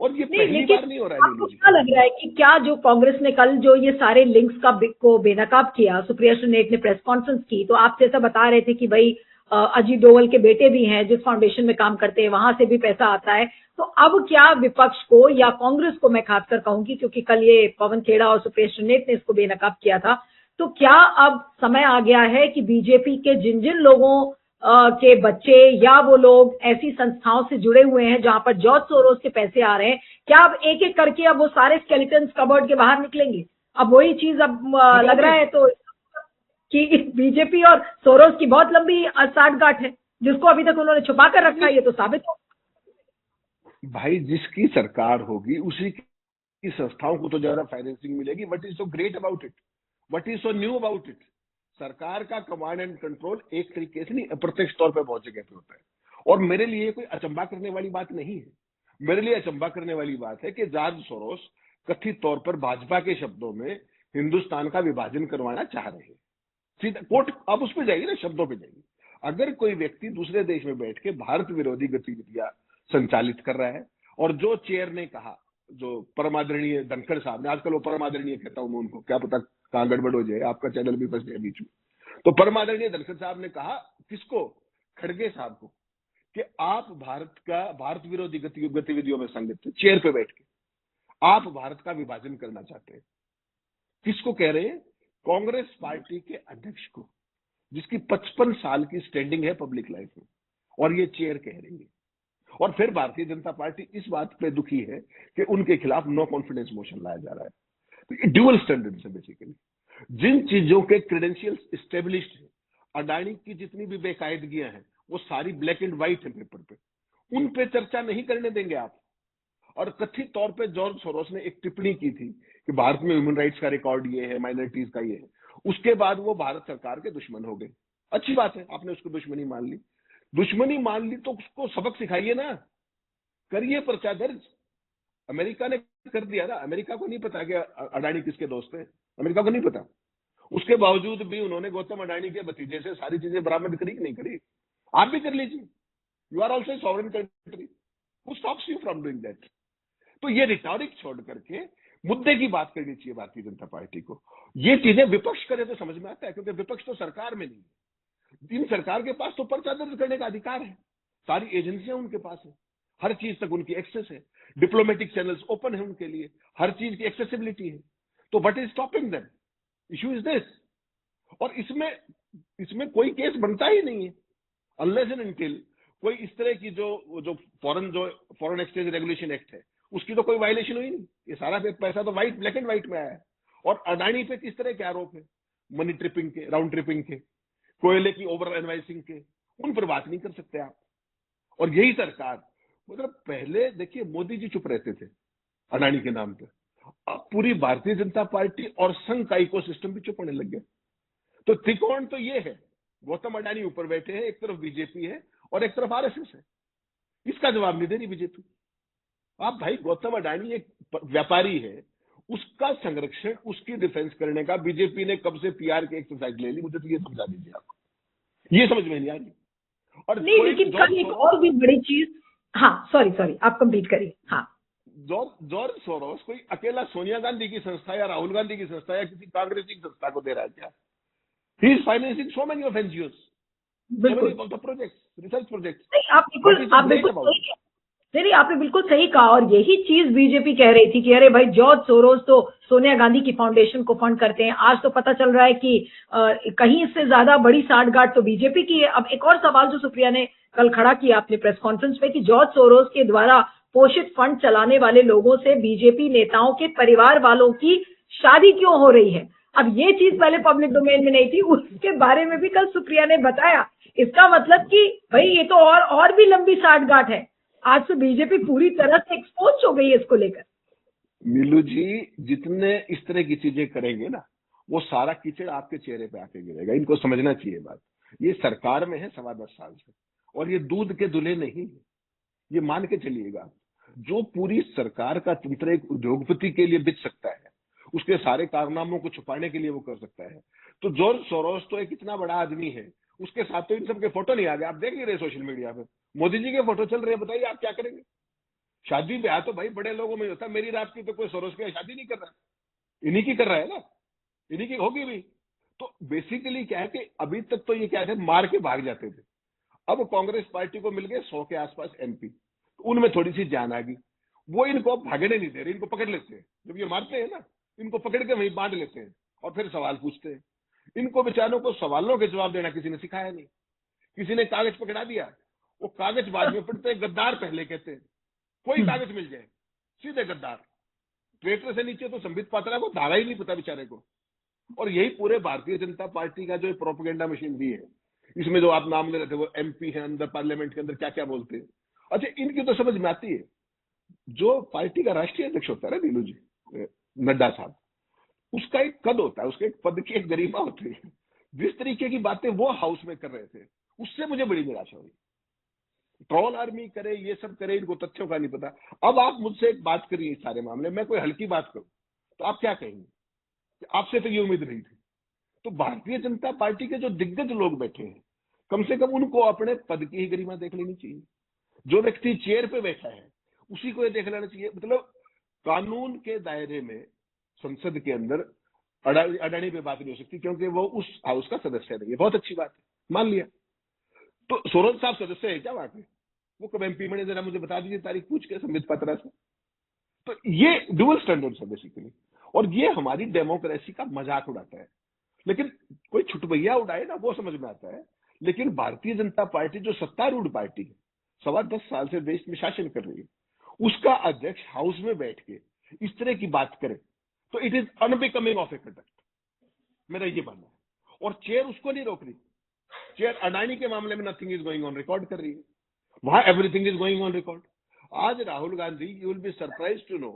और ये पहली बार नहीं हो रहा है। आपको क्या लग रहा है कि क्या जो कांग्रेस ने कल जो ये सारे लिंक्स को बेनकाब किया, सुप्रिया सुलेख ने प्रेस कॉन्फ्रेंस की, तो आप जैसा बता रहे थे कि भाई अजीत डोवल के बेटे भी हैं जिस फाउंडेशन में काम करते हैं, वहां से भी पैसा आता है। तो अब क्या विपक्ष को या कांग्रेस को, मैं खासकर कहूंगी क्योंकि कल ये पवन खेड़ा और सुप्रिया सुलेख ने इसको बेनकाब किया था, तो क्या अब समय आ गया है कि बीजेपी के जिन जिन लोगों के बच्चे या वो लोग ऐसी संस्थाओं से जुड़े हुए हैं जहां पर जॉर्ज सोरोस के पैसे आ रहे हैं, क्या अब एक एक करके अब वो सारे स्केलेटन्स कबर्ड के बाहर निकलेंगे? अब वही चीज अब लग रहा है तो कि बीजेपी और सोरोस की बहुत लंबी साठगांठ है, जिसको अभी तक उन्होंने छुपा कर रखा है, ये तो साबित हो। भाई, जिसकी सरकार होगी उसी की संस्थाओं को तो ज्यादा फाइनेंसिंग मिलेगी। What is so great about it? What is so knew about it? सरकार का कमांड एंड कंट्रोल एक तरीके से नहीं, अप्रत्यक्ष तौर पे बहुत जगह पे होता है। और मेरे लिए कोई अचंभा करने वाली बात नहीं है। मेरे लिए अचंभा करने वाली बात है कि जॉर्ज सोरोस कथित तौर पर भाजपा के शब्दों में हिंदुस्तान का विभाजन करवाना चाह रहे हैं। सीधा कोर्ट, आप उस पर जाइए ना, शब्दों पे जाइए। अगर कोई व्यक्ति दूसरे देश में बैठ के भारत विरोधी गतिविधियां संचालित कर रहा है, और जो चेयर ने कहा, जो परमादरणीय धनखड़ साहब ने, आजकल वो परमादरणीय कहता हूं मैं उनको, क्या पता कहां गड़बड़ हो जाए, आपका चैनल भी फंस जाए बीच में। तो परमादरणीय धनखड़ साहब ने कहा, किसको? खड़गे साहब को, कि आप भारत विरोधी गतिविधियों में संलिप्त थे, चेयर पे बैठ के आप भारत का विभाजन करना चाहते हैं। किसको कह रहे हैं? कांग्रेस पार्टी के अध्यक्ष को, जिसकी 55 साल की स्टैंडिंग है पब्लिक लाइफ में, और ये चेयर कह रही है। और फिर भारतीय जनता पार्टी इस बात पे दुखी है कि उनके खिलाफ नो कॉन्फिडेंस मोशन लाया जा रहा है। तो ये ड्यूअल स्टैंडर्ड्स है बेसिकली। जिन चीजों के क्रेडेंशियल्स स्टेब्लिश्ड है, अडानी की जितनी भी बेकायदगियां हैं वो सारी ब्लैक एंड व्हाइट है पेपर पे, उन पे चर्चा नहीं करने देंगे आप। और कथित तौर पे जॉर्ज सोरोस ने एक टिप्पणी की थी कि भारत में ह्यूमन राइट्स का रिकॉर्ड ये है, माइनॉरिटीज का ये है। उसके बाद वो भारत सरकार के दुश्मन हो गए। अच्छी बात है, आपने उसको दुश्मनी मान ली। दुश्मनी मान ली तो उसको सबक सिखाइए ना, करिए पर्चा दर्ज। अमेरिका ने कर दिया ना। अमेरिका को नहीं पता कि अडानी किसके दोस्त है, अमेरिका को नहीं पता। उसके बावजूद भी उन्होंने गौतम अडानी के भतीजे से सारी चीजें बरामद करी कि नहीं करी? आप भी कर लीजिए, you are also sovereign country, who stops you from doing that? तो ये रिटॉरिक छोड़ करके मुद्दे की बात करनी चाहिए भारतीय जनता पार्टी को। ये चीजें विपक्ष करे तो समझ में आता है, क्योंकि विपक्ष तो सरकार में नहीं है। इन सरकार के पास तो पर्चा दर्ज करने का अधिकार है, सारी एजेंसियां उनके पास है, हर चीज तक उनकी एक्सेस है, डिप्लोमेटिक चैनल्स ओपन है उनके लिए, हर चीज की एक्सेसिबिलिटी है। तो what is stopping them? Issue is this. और इसमें इसमें कोई केस बनता ही नहीं है अनलेस एंड अनटिल कोई इस तरह की जो फॉरेन एक्सचेंज रेगुलेशन एक्ट है उसकी तो कोई वायलेशन हुई नहीं। ये सारा पैसा तो ब्लैक एंड व्हाइट में आया है। और अडानी पे किस तरह के आरोप है? मनी ट्रिपिंग के, राउंड ट्रिपिंग के, कोयले की ओवर एनवाइसिंग के, उन पर बात नहीं कर सकते आप। और यही सरकार, मतलब पहले देखिए मोदी जी चुप रहते थे अडानी के नाम पे, अब पूरी भारतीय जनता पार्टी और संघ का इकोसिस्टम भी चुप होने लग गया। तो त्रिकोण तो ये है, गौतम अडानी ऊपर बैठे हैं, एक तरफ बीजेपी है और एक तरफ आरएसएस है। इसका जवाब नहीं दे रही बीजेपी। आप भाई, गौतम अडानी एक व्यापारी है, उसका संरक्षण, उसकी डिफेंस करने का बीजेपी ने कब से पीआर की एक्सरसाइज ले ली? मुझे तो ये समझा दीजिए आप, ये समझ में नहीं आ रही। और नहीं, लेकिन कल एक और भी बड़ी चीज, हाँ सॉरी आप कंप्लीट करिए। हाँ, जॉर्ज सोरोस कोई अकेला सोनिया गांधी की संस्था या राहुल गांधी की संस्था या किसी कांग्रेस की संस्था को दे रहा है क्या? He is financing so many of NGOs, so many of the projects, research projects. नहीं, आप बिल्कुल नहीं, आपने बिल्कुल सही कहा। और यही चीज बीजेपी कह रही थी कि अरे भाई, जॉर्ज सोरोस तो सोनिया गांधी की फाउंडेशन को फंड करते हैं। आज तो पता चल रहा है कि कहीं इससे ज्यादा बड़ी साठगांठ तो बीजेपी की है। अब एक और सवाल जो सुप्रिया ने कल खड़ा किया अपने प्रेस कॉन्फ्रेंस में कि जॉर्ज सोरोस के द्वारा पोषित फंड चलाने वाले लोगों से बीजेपी नेताओं के परिवार वालों की शादी क्यों हो रही है। अब ये चीज पहले पब्लिक डोमेन में नहीं थी, उसके बारे में भी कल सुप्रिया ने बताया। इसका मतलब कि भाई ये तो और भी लंबी साठगांठ है। आज तो बीजेपी पूरी तरह से एक्सपोज हो गई है इसको लेकर। नीलू जी, जितने इस तरह की चीजें करेंगे ना, वो सारा कीचड़ आपके चेहरे पे आके गिरेगा। इनको समझना चाहिए बात। ये सरकार में है 10.25 साल से, और ये दूध के दूल्हे नहीं है, ये मान के चलिएगा। जो पूरी सरकार का तंत्र एक उद्योगपति के लिए बिक सकता है, उसके सारे कारनामों को छुपाने के लिए वो कर सकता है। तो जॉर्ज सोरोस तो एक इतना बड़ा आदमी है, उसके साथ तो इन सबके फोटो नहीं आ गए। आप देख ही रहे सोशल मीडिया पे, मोदी जी के फोटो चल रहे हैं। बताइए आप क्या करेंगे? शादी ब्याह तो भाई बड़े लोगों में होता है। मेरी रात की तो कोई सोरोस की शादी नहीं कर रहा है, इन्हीं की कर रहा है ना, इन्हीं की होगी भी। तो बेसिकली क्या है कि अभी तक तो ये क्या थे, मार के भाग जाते थे। अब कांग्रेस पार्टी को मिल गए 100 के आसपास एमपी, तो उनमें थोड़ी सी जान आ गई। वो इनको भागने नहीं दे रहे, इनको पकड़ लेते हैं। जब ये मारते हैं ना, इनको पकड़ के वहीं बांध लेते हैं और फिर सवाल पूछते हैं। इनको बेचारों को सवालों के जवाब देना किसी ने सिखाया नहीं। किसी ने कागज पकड़ा दिया, वो कागज बाद में पढ़ते, गद्दार पहले कहते हैं। कोई कागज मिल जाए सीधे गद्दार। ट्विटर से नीचे तो संबित पात्रा को धारा ही नहीं पता बेचारे को। और यही पूरे भारतीय जनता पार्टी का जो प्रोपेगेंडा मशीनरी है, इसमें जो आप नाम ले रहे थे, वो एमपी है अंदर, पार्लियामेंट के अंदर क्या क्या बोलते हैं। अच्छा, इनकी तो समझ में आती है। जो पार्टी का राष्ट्रीय अध्यक्ष होता है ना नीलू जी, नड्डा साहब, उसका एक कद होता है, उसके एक पद की एक गरिमा होती है। जिस तरीके की बातें वो हाउस में कर रहे थे, उससे मुझे बड़ी निराशा हुई। ट्रोल आर्मी करे, ये सब करे, इनको तथ्यों का नहीं पता। अब आप मुझसे एक बात करिए इस सारे मामले में, कोई हल्की बात करूं तो आप क्या कहेंगे? आपसे तो ये उम्मीद नहीं थी। तो भारतीय जनता पार्टी के जो दिग्गज लोग बैठे हैं, कम से कम उनको अपने पद की ही गरिमा देख लेनी चाहिए। जो व्यक्ति चेयर पे बैठा है उसी को ये देख लेना चाहिए। मतलब कानून के दायरे में संसद के अंदर अडानी पे बात नहीं हो सकती, क्योंकि वो उस हाउस का सदस्य नहीं है। बहुत अच्छी बात है, मान लिया। तो सोरोस साहब सदस्य है क्या? बात है, वो कब एमपी बने, जरा मुझे बता दीजिए तारीख पूछ के संबित पात्रा से। तो ये डुअल स्टैंडर्ड्स है बेसिकली, और ये हमारी डेमोक्रेसी का मजाक उड़ाता है। लेकिन कोई छुटभैया उड़ाए ना, वो समझ में आता है। लेकिन भारतीय जनता पार्टी जो सत्तारूढ़ पार्टी है, 10.25 साल से देश में शासन कर रही है, उसका अध्यक्ष हाउस में बैठ के इस तरह की बात करे तो it is unbecoming of A conduct, मेरा ये मानना है। और चेयर उसको नहीं रोक रही। चेयर अडानी के मामले में nothing is going on record कर रही है, वहां everything is going on record. आज Rahul Gandhi, you will be surprised to know,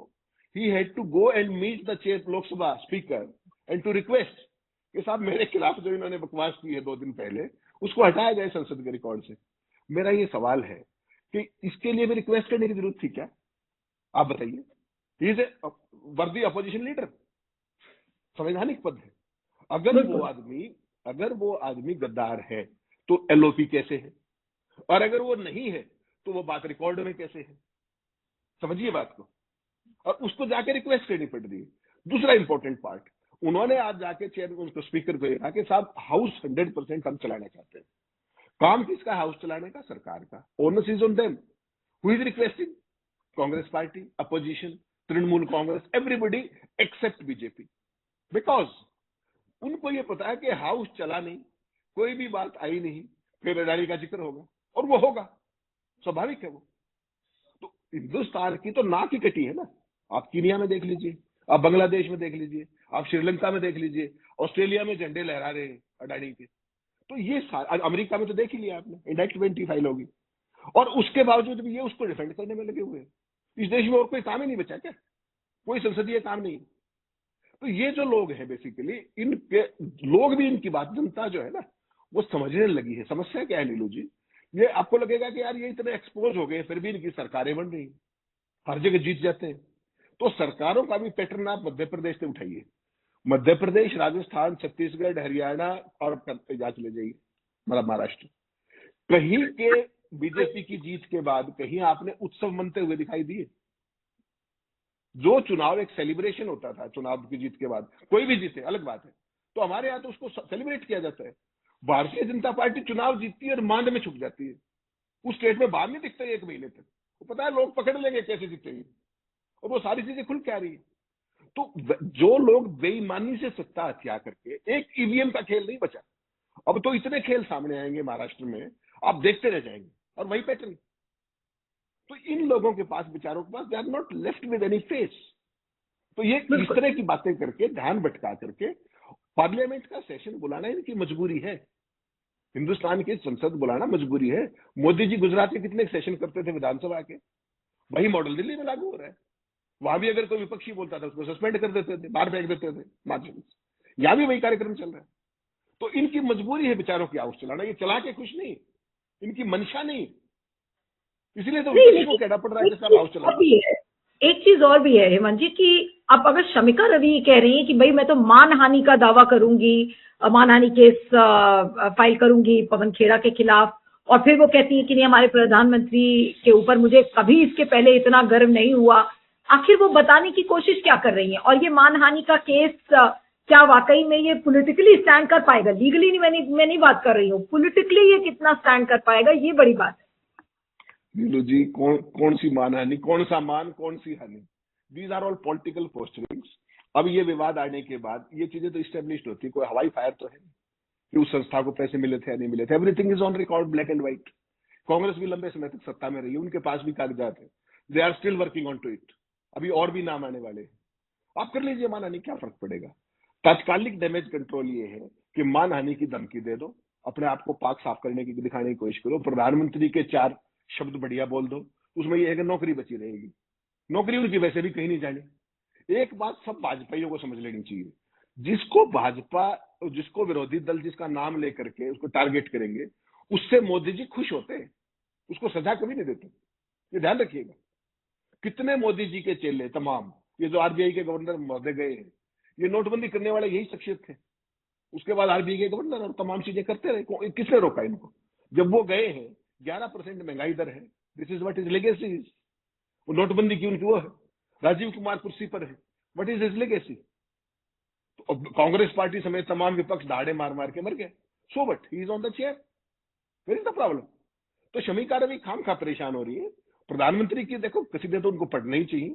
he had to go and meet the chair Lok Sabha speaker and to request कि साहब मेरे खिलाफ जो इन्होंने बकवास की है 2 दिन पहले, उसको हटाया जाए संसद के रिकॉर्ड से। मेरा ये सवाल है कि इसके लिए भी रिक्वेस्ट करने की जरूरत थी क्या? आप बताइए। ही इज ए वर्दी अपोजिशन लीडर, संवैधानिक पद है। अगर वो आदमी गद्दार है तो एलओपी कैसे है, और अगर वो नहीं है तो वो बात रिकॉर्ड में कैसे है? समझिए बात को। और उसको जाके रिक्वेस्ट करनी पड़ रही है। दूसरा इंपॉर्टेंट पार्ट, उन्होंने आज जाके चेयरमैन को, स्पीकर को कहा कि साहब हाउस 100% हम चलाना चाहते हैं। काम किसका हाउस चलाने का? सरकार का। Onus is on them. Who is requesting? Congress party, opposition, Trinamool Congress, everybody except BJP, because उनको ये पता है कि हाउस चला नहीं, कोई भी बात आई नहीं, फिर अडानी का जिक्र होगा, और वो होगा, स्वाभाविक है वो। तो हिंदुस्तान की तो नाक ही कटी है ना। आप कीनिया में देख लीजिए, आप बांग्लादेश में देख लीजिए, आप श्रीलंका में देख लीजिए, ऑस्ट्रेलिया में झंडे लहरा रहे हैं अडानी के। तो ये अमेरिका में तो देख ही लिया आपने, इंडक्टमेंट फाइल होगी, और उसके बावजूद भी ये उसको डिफेंड करने में लगे हुए हैं। इस देश में और कोई काम ही नहीं बचा क्या? कोई संसदीय काम नहीं। तो ये जो लोग हैं बेसिकली, इनके लोग भी, इनकी बात, जनता जो है ना वो समझने लगी है। समस्या क्या है नीलू जी, ये आपको लगेगा कि यार ये इतने एक्सपोज हो गए, फिर भी इनकी सरकारें बन रही, हर जगह जीत जाते हैं। तो सरकारों का भी पैटर्न आप मध्य प्रदेश से उठाइए, मध्य प्रदेश, राजस्थान, छत्तीसगढ़, हरियाणा और जांच ले जाइए, मतलब महाराष्ट्र, कहीं के बीजेपी की जीत के बाद कहीं आपने उत्सव मनते हुए दिखाई दिए? जो चुनाव एक सेलिब्रेशन होता था, चुनाव की जीत के बाद, कोई भी जीते अलग बात है, तो हमारे यहाँ तो उसको सेलिब्रेट किया जाता है। भारतीय जनता पार्टी चुनाव जीतती है और मांद में छुप जाती है, उस स्टेट में बाहर नहीं दिखता 1 महीने तक। वो पता है लोग पकड़ लेंगे कैसे जीतेंगे, और वो सारी चीजें खुल के आ रही है। तो जो लोग बेईमानी से सत्ता हत्या करके, एक ईवीएम का खेल नहीं बचा, अब तो इतने खेल सामने आएंगे महाराष्ट्र में, आप देखते रह जाएंगे, और वही पैटर्न। तो इन लोगों के पास, बेचारों के पास, they are not left with any face. तो ये इस तरह की बातें करके, ध्यान भटका करके पार्लियामेंट का सेशन बुलाना इनकी मजबूरी है, हिंदुस्तान की संसद बुलाना मजबूरी है। मोदी जी गुजरात के कितने सेशन करते थे विधानसभा के, वही मॉडल दिल्ली में लागू हो रहा है। वहां भी अगर कोई विपक्षी बोलता था उसको सस्पेंड कर देते थे, बाहर फेंक देते थे माध्यम से। यहां भी वही कार्यक्रम चल रहा है। तो इनकी मजबूरी है बेचारों की हाउस चलाना, ये चला के खुश नहीं, इनकी मंशा नहीं, इसलिए तो को कहना पड़ रहा है कि सब हाउस चला। एक चीज और भी है हेमंत जी, कि अब अगर शमिका रवि कह रही है कि भाई मैं तो मानहानि का दावा करूंगी, मानहानि केस फाइल करूंगी पवन खेड़ा के खिलाफ, और फिर वो कहती है कि नहीं हमारे प्रधानमंत्री के ऊपर मुझे कभी इसके पहले इतना गर्व नहीं हुआ। आखिर वो बताने की कोशिश क्या कर रही है? और ये मानहानि का केस क्या वाकई में ये पॉलिटिकली स्टैंड कर पाएगा? लीगली नहीं, मैं नहीं बात कर रही हूँ, पॉलिटिकली ये कितना स्टैंड कर पाएगा, ये बड़ी बात है। नीलू जी, कौन सी मानहानि, कौन सा मान, कौन सी हानि? These are all political posturings. अब ये विवाद आने के बाद ये चीजें तो स्टेब्लिश्ड होती है, कोई हवाई फायर तो है कि उस संस्था को पैसे मिले थे या नहीं मिले थे। Everything is on record, black and white. Congress भी लंबे समय तक सत्ता में रही है, उनके पास भी कागजात है, they are still working on to it. अभी और भी नाम आने वाले हैं, आप कर लीजिए मानहानि, क्या फर्क पड़ेगा। तात्कालिक डैमेज कंट्रोल ये है कि मानहानि की धमकी दे दो, अपने आप को पाक साफ करने की दिखाने की कोशिश करो, प्रधानमंत्री के 4 शब्द बढ़िया बोल दो, उसमें ये है कि नौकरी बची रहेगी। नौकरी उनकी वैसे भी कहीं नहीं जानी। एक बात सब भाजपाइयों को समझ लेनी चाहिए, जिसको भाजपा, जिसको विरोधी दल जिसका नाम लेकर के उसको टारगेट करेंगे, उससे मोदी जी खुश होते हैं, उसको सजा कभी नहीं देते, ये ध्यान रखिएगा। कितने मोदी जी के चेले तमाम, ये जो आरबीआई के गवर्नर महोदय गए हैं, ये नोटबंदी करने वाले यही शख्सियत थे। उसके बाद आरबीआई के गवर्नर और तमाम चीजें करते रहे, किसने रोका इनको? जब वो गए हैं, 11% महंगाई दर है, this is what is legacy. वो नोटबंदी की उनकी वो है, राजीव कुमार कुर्सी पर है, व्हाट इज हिज लेगेसी? तो कांग्रेस पार्टी समेत तमाम विपक्ष दहाड़े मार मार के मर गए, so what, he is on the chair, where is the problem? तो शमिका रवि खामखा परेशान हो रही है। प्रधानमंत्री की देखो सीधे तो उनको पढ़ना ही चाहिए,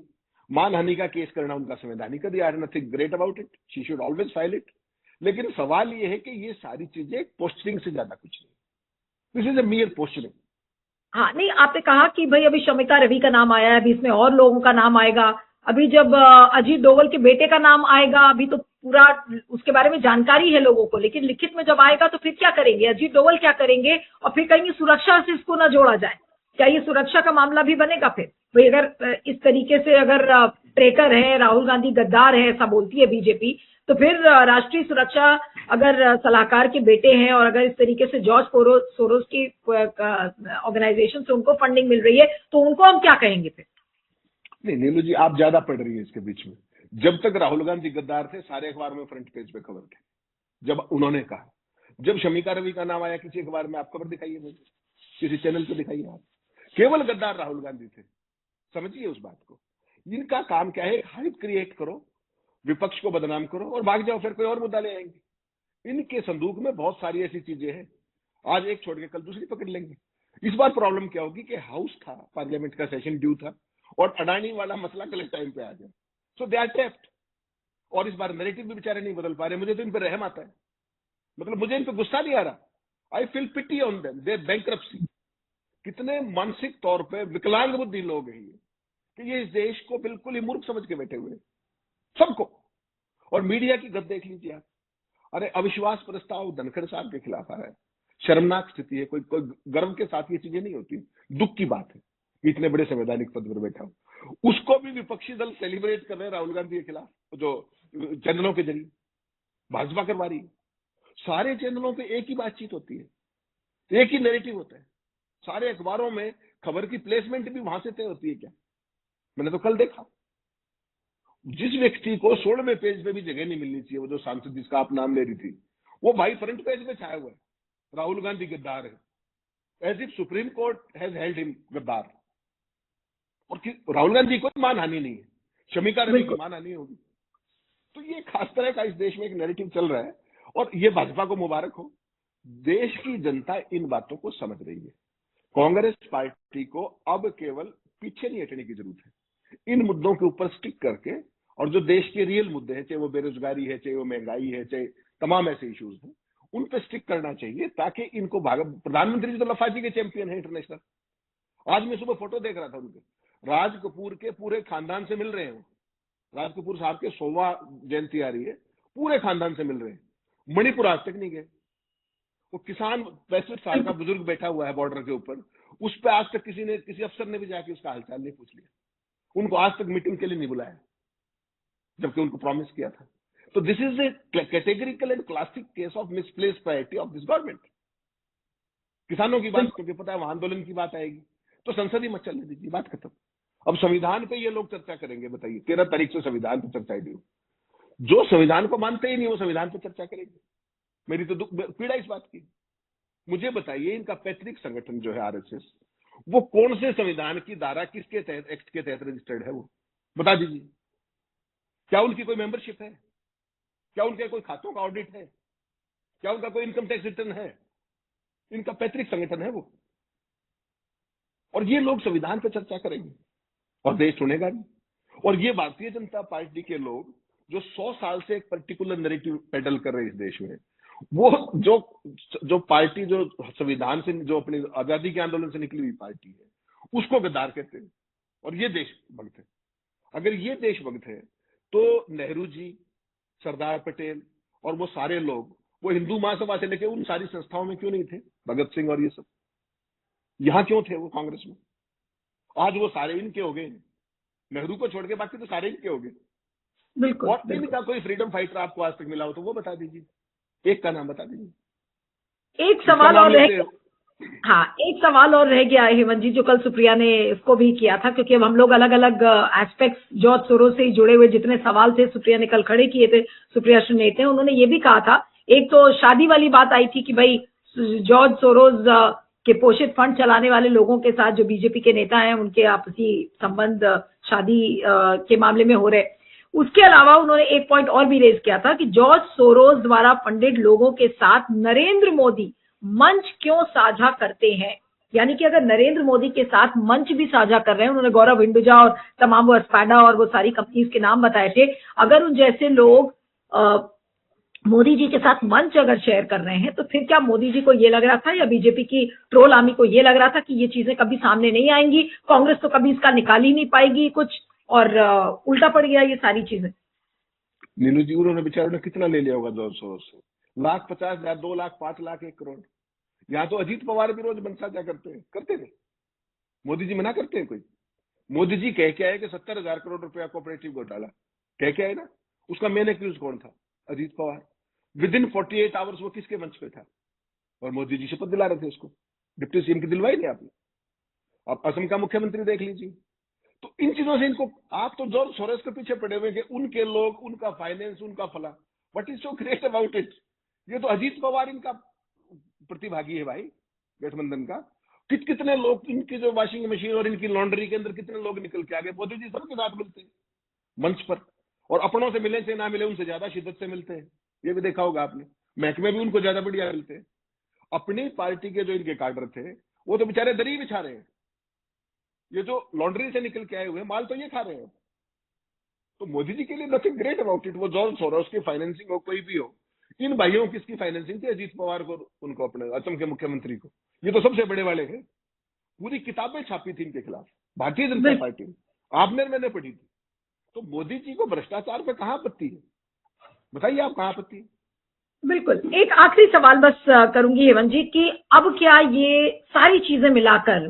मानहानि का केस करना उनका संवैधानिक अधिकार, nothing great about it, she should always file it. लेकिन सवाल ये है कि ये सारी चीजें पोस्टरिंग से ज्यादा कुछ नहीं, दिस इज अ मियर पोस्टरिंग। हाँ, नहीं, आपने कहा कि भाई अभी शमिका रवि का नाम आया है, अभी इसमें और लोगों का नाम आएगा, अभी जब अजीत डोवल के बेटे का नाम आएगा, अभी तो पूरा उसके बारे में जानकारी है लोगों को, लेकिन लिखित में जब आएगा तो फिर क्या करेंगे? अजीत डोवल क्या करेंगे? और फिर कहीं सुरक्षा से इसको ना जोड़ा जाए, क्या ये सुरक्षा का मामला भी बनेगा? फिर भाई अगर इस तरीके से अगर ट्रेटर है, राहुल गांधी गद्दार है, ऐसा बोलती है बीजेपी, तो फिर राष्ट्रीय सुरक्षा अगर सलाहकार के बेटे हैं और अगर इस तरीके से जॉर्ज सोरोस की ऑर्गेनाइजेशन से उनको फंडिंग मिल रही है, तो उनको हम क्या कहेंगे फिर? नहीं नीलू जी, आप ज्यादा पढ़ रही है इसके बीच में। जब तक राहुल गांधी गद्दार थे, सारे अखबार में फ्रंट पेज पे खबर थे। जब उन्होंने कहा, जब शमिका रवि का नाम आया किसी अखबार में, आप खबर दिखाइए मुझे, किसी चैनल पे दिखाइए आप। केवल गद्दार राहुल गांधी थे, समझिए उस बात को। इनका काम क्या है, हाइप क्रिएट करो, विपक्ष को बदनाम करो और भाग जाओ, फिर कोई और मुद्दा ले आएंगे। इनके संदूक में बहुत सारी ऐसी चीजें हैं, आज एक छोड़ के कल दूसरी पकड़ लेंगे। इस बार प्रॉब्लम क्या होगी कि हाउस था, पार्लियामेंट का सेशन ड्यू था और अडानी वाला मसला गलत टाइम पे आ गया, सो दे आर टेप्ड। और इस बार नैरेटिव भी बेचारे नहीं बदल पा रहे। मुझे तो इन पर रहम आता है, मतलब मुझे इन पर गुस्सा नहीं आ रहा। I feel pity on them, their bankruptcy. कितने मानसिक तौर पे विकलांग बुद्धि लोग हैं ये, कि ये इस देश को बिल्कुल ही मूर्ख समझ के बैठे हुए सबको। और मीडिया की गद देख लीजिए आप। अरे अविश्वास प्रस्ताव धनखड़ साहब के खिलाफ आ रहा है, शर्मनाक स्थिति है। कोई कोई गर्व के साथ ये चीजें नहीं होती, दुख की बात है कि इतने बड़े संवैधानिक पद पर बैठा हो। उसको भी विपक्षी दल सेलिब्रेट कर रहे हैं राहुल गांधी के खिलाफ, जो चैनलों के जरिए भाजपा करवा रही है। सारे चैनलों पे एक ही बातचीत होती है, एक ही नैरेटिव होता है। सारे अखबारों में खबर की प्लेसमेंट भी वहां से तय होती है क्या? मैंने तो कल देखा, जिस व्यक्ति को 16वें पेज पे भी जगह नहीं मिलनी चाहिए, वो जो सांसद जिसका आप नाम ले रही थी, वो भाई फ्रंट पेज पे छाया हुआ है, राहुल गांधी गद्दार है, as if Supreme Court has held him गद्दार। और राहुल गांधी को मानहानि नहीं है, शमिका रवि की मानहानि होगी। तो ये खास तरह का इस देश में एक नैरेटिव चल रहा है, और ये भाजपा को मुबारक हो। देश की जनता इन बातों को समझ रही है। कांग्रेस पार्टी को अब केवल पीछे नहीं हटने की जरूरत है, इन मुद्दों के ऊपर स्टिक करके, और जो देश के रियल मुद्दे हैं, चाहे वो बेरोजगारी है, चाहे वो महंगाई है, चाहे तमाम ऐसे इश्यूज हैं, उन पे स्टिक करना चाहिए, ताकि इनको प्रधानमंत्री जी तो लफाजी के चैंपियन है इंटरनेशनल। आज मैं सुबह फोटो देख रहा था उनके, राज कपूर के पूरे खानदान से मिल रहे हैं। राज कपूर साहब के 100वां जयंती आ रही है, पूरे खानदान से मिल रहे हैं। मणिपुर आज तक नहीं गए। वो किसान 65 साल का बुजुर्ग बैठा हुआ है बॉर्डर के ऊपर, उस पर आज तक किसी अफसर ने भी जाके उसका हालचाल नहीं पूछ लिया। उनको आज तक मीटिंग के लिए नहीं बुलाया, जबकि उनको प्रॉमिस किया था। तो this is a categorical and classic case of misplace priority of this government. किसानों की बात, क्योंकि पता है वहां आंदोलन की बात आएगी, तो संसद ही मत चलने दीजिए, बात खत्म। अब संविधान पे ये लोग चर्चा करेंगे, बताइए 13 तारीख से संविधान पे चर्चा है। जो संविधान को मानते ही नहीं वो संविधान पे चर्चा करेंगे। मेरी तो पीड़ा इस बात की। मुझे बताइए, इनका पैतृक संगठन जो है आरएसएस, वो कौन से संविधान की धारा किसके तहत, एक्ट के तहत रजिस्टर्ड है, वो बता दीजिए। क्या उनकी कोई मेंबरशिप है? क्या उनके कोई खातों का ऑडिट है? क्या उनका कोई इनकम टैक्स रिटर्न है? इनका पैतृक संगठन है वो। और ये लोग संविधान पर चर्चा करेंगे और देश सुनेगा भी। और ये भारतीय जनता पार्टी के लोग जो 100 साल से एक पर्टिकुलर नैरेटिव पेडल कर रहे हैं इस देश में, वो जो पार्टी जो संविधान से, जो अपनी आजादी के आंदोलन से निकली हुई पार्टी है, उसको गद्दार कहते हैं। और ये देशभक्त है। अगर ये देशभक्त है तो नेहरू जी, सरदार पटेल और वो सारे लोग, वो हिंदू महासभा से लेकर उन सारी संस्थाओं में क्यों नहीं थे? भगत सिंह और ये सब यहां क्यों थे वो कांग्रेस में? आज वो सारे इनके हो गए, नेहरू को छोड़ के बाकी तो सारे इनके हो गए। बिल्कुल, और इनका कोई फ्रीडम फाइटर आपको आज तक मिला हो तो वो बता दीजिए, एक का नाम बता दीजिए। एक सवाल और रह गया। हाँ, एक सवाल और रह गया हेमंत जी, जो कल सुप्रिया ने इसको भी किया था, क्योंकि अब हम लोग अलग अलग एस्पेक्ट्स जॉर्ज सोरोस से जुड़े हुए जितने सवाल थे सुप्रिया ने कल खड़े किए थे, सुप्रिया श्रीनेत, उन्होंने ये भी कहा था, एक तो शादी वाली बात आई थी कि भाई जॉर्ज सोरोस के पोषित फंड चलाने वाले लोगों के साथ जो बीजेपी के नेता हैं उनके आपसी संबंध शादी के मामले में हो रहे। उसके अलावा उन्होंने एक पॉइंट और भी रेज किया था कि जॉर्ज सोरोस द्वारा फंडेड लोगों के साथ नरेंद्र मोदी मंच क्यों साझा करते हैं। यानी कि अगर नरेंद्र मोदी के साथ मंच भी साझा कर रहे हैं, उन्होंने गौरव हिंडुजा और तमाम वो एस्पाडा और वो सारी कंपनीज के नाम बताए थे, अगर उन जैसे लोग मोदी जी के साथ मंच अगर शेयर कर रहे हैं, तो फिर क्या मोदी जी को ये लग रहा था या बीजेपी की ट्रोल आर्मी को ये लग रहा था कि ये चीजें कभी सामने नहीं आएंगी, कांग्रेस तो कभी इसका निकाल ही नहीं पाएगी कुछ, और उल्टा पड़ गया ये सारी चीजें? नीलू जी, उन्होंने बेचारों ने कितना ले लिया होगा जॉर्ज सोरोस से? 1,50,000, 2 लाख, 5 लाख, 1 करोड़। यहाँ तो अजीत पवार भी रोज मंच साझा करते थे। मोदी जी मना करते हैं कोई? मोदी जी कह के आए कि 70,000 करोड़ रुपया कोऑपरेटिव घोटाला, कह के आए ना। उसका मेन एक्यूज कौन था? Ajit Pawar. With in 48 hours वो किसके मंच पे था? और मोदी जी शपथ दिला रहे थे उसको। डिप्टी सीएम की दिलवाई नहीं आपने। अब असम का मुख्यमंत्री देख लीजिए, तो इन चीजों से इनको, आप तो जॉर्ज सोरोस के पीछे पड़े हुए कि उनके लोग, उनका फाइनेंस, उनका फला। What is so great about it? ये तो अजीत पवार इनका प्रतिभागी है भाई, गठबंधन का। कितने लोग, इनकी जो वॉशिंग मशीन और इनकी लॉन्ड्री के अंदर कितने लोग निकल के आ गए। मोदी जी सबके साथ मिलते हैं मंच पर, और अपनों से मिले से ना मिले उनसे ज्यादा शिद्दत से मिलते हैं। ये भी देखा होगा आपने, महकमे भी उनको ज्यादा बढ़िया मिलते हैं। अपनी पार्टी के जो इनके काडर थे वो तो बेचारे दरी बिछा रहे हैं। ये जो लॉन्ड्री से निकल के आए हुए माल तो ये खा रहे हैं। तो मोदी जी के लिए नथिंग ग्रेट अबाउट इट। वो जॉर्ज सोरोस की फाइनेंसिंग हो, कोई भी हो। इन भाइयों की किसकी फाइनेंसिंग थी? अजीत पवार को, उनको, अपने असम के मुख्यमंत्री को। ये तो सबसे बड़े वाले हैं। पूरी किताबें छापी थी इनके खिलाफ भारतीय जनता पार्टी ने, आपने मैंने पढ़ी थी। तो मोदी जी को भ्रष्टाचार पे कहां आपत्ति है? बताइए आप, कहां आपत्ति है? बिल्कुल। एक आखिरी सवाल बस करूंगी हेमंत जी कि अब क्या ये सारी चीजें मिलाकर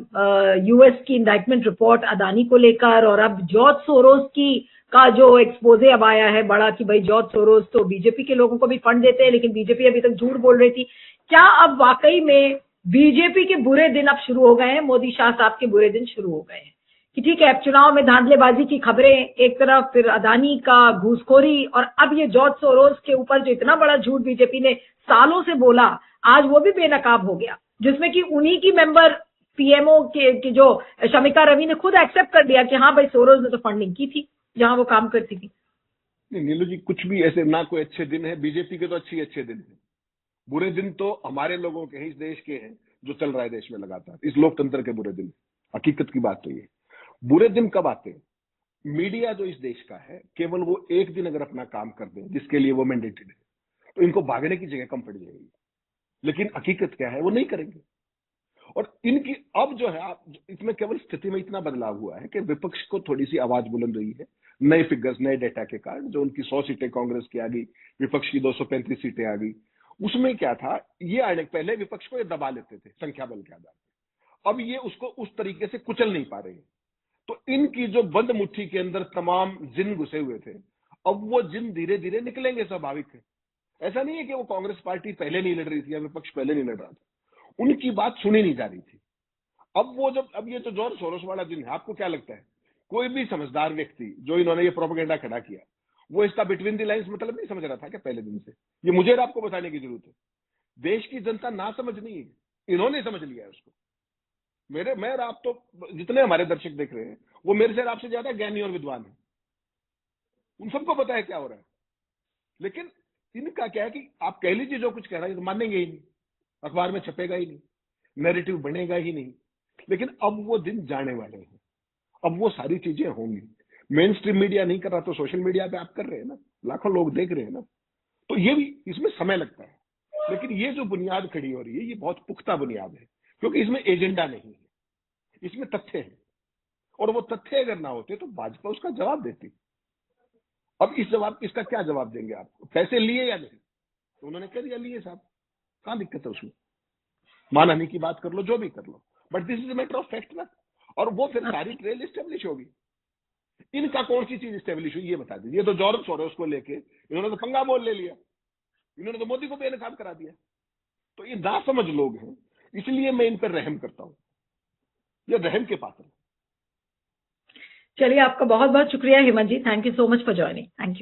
यूएस की इंडाइटमेंट रिपोर्ट अदानी को लेकर, और अब जॉर्ज सोरोस की का जो एक्सपोजे अब आया है बड़ा कि भाई जॉर्ज सोरोस तो बीजेपी के लोगों को भी फंड देते हैं, लेकिन बीजेपी अभी तक झूठ बोल रही थी। क्या अब वाकई में बीजेपी के बुरे दिन अब शुरू हो गए हैं, मोदी शाह साहब के बुरे दिन शुरू हो गए हैं? कि ठीक है, अब चुनाव में धांधलेबाजी की खबरें एक तरफ, फिर अदानी का घूसखोरी, और अब ये जॉर्ज सोरोस के ऊपर जो इतना बड़ा झूठ बीजेपी ने सालों से बोला, आज वो भी बेनकाब हो गया, जिसमें कि उन्हीं की मेंबर पीएमओ की जो शमिका रवि ने खुद एक्सेप्ट कर दिया कि हाँ भाई सोरोस ने तो फंडिंग की थी जहां वो काम करती थी। नहीं नीलू जी, कुछ भी ऐसे ना कोई अच्छे दिन है। बीजेपी के तो अच्छे दिन है। बुरे दिन तो हमारे लोगों के हैं, इस देश के हैं, जो चल रहा है देश में लगातार, इस लोकतंत्र के बुरे दिन। हकीकत की बात तो ये। बुरे दिन कब आते हैं? मीडिया जो इस देश का है, केवल वो एक दिन अगर अपना काम कर दे जिसके लिए वो मैंडेटेड है, तो इनको भागने की जगह कम पड़ जाएगी। लेकिन हकीकत क्या है, वो नहीं करेंगे। और इनकी अब जो है, आप इसमें केवल स्थिति में इतना बदलाव हुआ है कि विपक्ष को थोड़ी सी आवाज बुलंद हुई है, नए फिगर्स, नए डेटा के कारण। जो उनकी 100 सीटें कांग्रेस की आ गई, विपक्ष की 235 सीटें आ गई। उसमें क्या था, ये आने पहले विपक्ष को ये दबा लेते थे संख्या बल के आधार पर। अब ये उसको उस तरीके से कुचल नहीं पा रहे हैं। तो इनकी जो बंद मुट्ठी के अंदर तमाम जिन घुसे हुए थे, अब वो जिन धीरे धीरे निकलेंगे, स्वाभाविक है। ऐसा नहीं है कि वो कांग्रेस पार्टी पहले नहीं लड़ रही थी या विपक्ष पहले नहीं लड़ रहा था, उनकी बात सुनी नहीं जा रही थी। अब ये तो जॉर्ज सोरोस वाला दिन है। आपको क्या लगता है, कोई भी समझदार व्यक्ति जो इन्होंने ये प्रोपेगेंडा खड़ा किया, वो इसका बिटवीन द लाइंस मतलब नहीं समझ रहा था क्या पहले दिन से? ये मुझे और आपको बताने की जरूरत है। देश की जनता ना समझ नहीं है, इन्होंने समझ लिया है उसको। मैं और आप तो, जितने हमारे दर्शक देख रहे हैं, वो मेरे से आपसे ज्यादा ज्ञानी और विद्वान है। उन सबको पता है क्या हो रहा है। लेकिन इनका क्या है कि आप कह लीजिए जो कुछ कह रहा है तो मानेंगे ही नहीं, अखबार में छपेगा ही नहीं, नैरेटिव बनेगा ही नहीं। लेकिन अब वो दिन जाने वाले हैं, अब वो सारी चीजें होंगी। मेन स्ट्रीम मीडिया नहीं कर रहा तो सोशल मीडिया पे आप कर रहे हैं ना, लाखों लोग देख रहे हैं ना। तो ये भी, इसमें समय लगता है, लेकिन ये जो बुनियाद खड़ी हो रही है, ये बहुत पुख्ता बुनियाद है, क्योंकि इसमें एजेंडा नहीं है, इसमें तथ्य है। और वो तथ्य अगर ना होते तो भाजपा उसका जवाब देती। अब इसका क्या जवाब देंगे आप? पैसे लिए या नहीं? तो उन्होंने कह दिया लिए साहब, कहां दिक्कत है उसमें? मानहानि की बात कर लो, जो भी कर लो, but this is a matter of fact ना। और वो फिर सारी ट्रेल स्टेब्लिश होगी। इनका कौन सी चीज स्टेब्लिश हुई ये बता दीजिए। ये तो जॉर्ज सोरोस को लेके इन्होंने तो पंगा मोल ले लिया, इन्होंने तो मोदी को बेनकाब करा दिया। तो ये नासमझ लोग हैं, इसलिए मैं इन पर रहम करता हूं। ये रहम के पात्र। चलिए, आपका बहुत बहुत शुक्रिया Hemant ji. Thank you so much for joining. Thank you.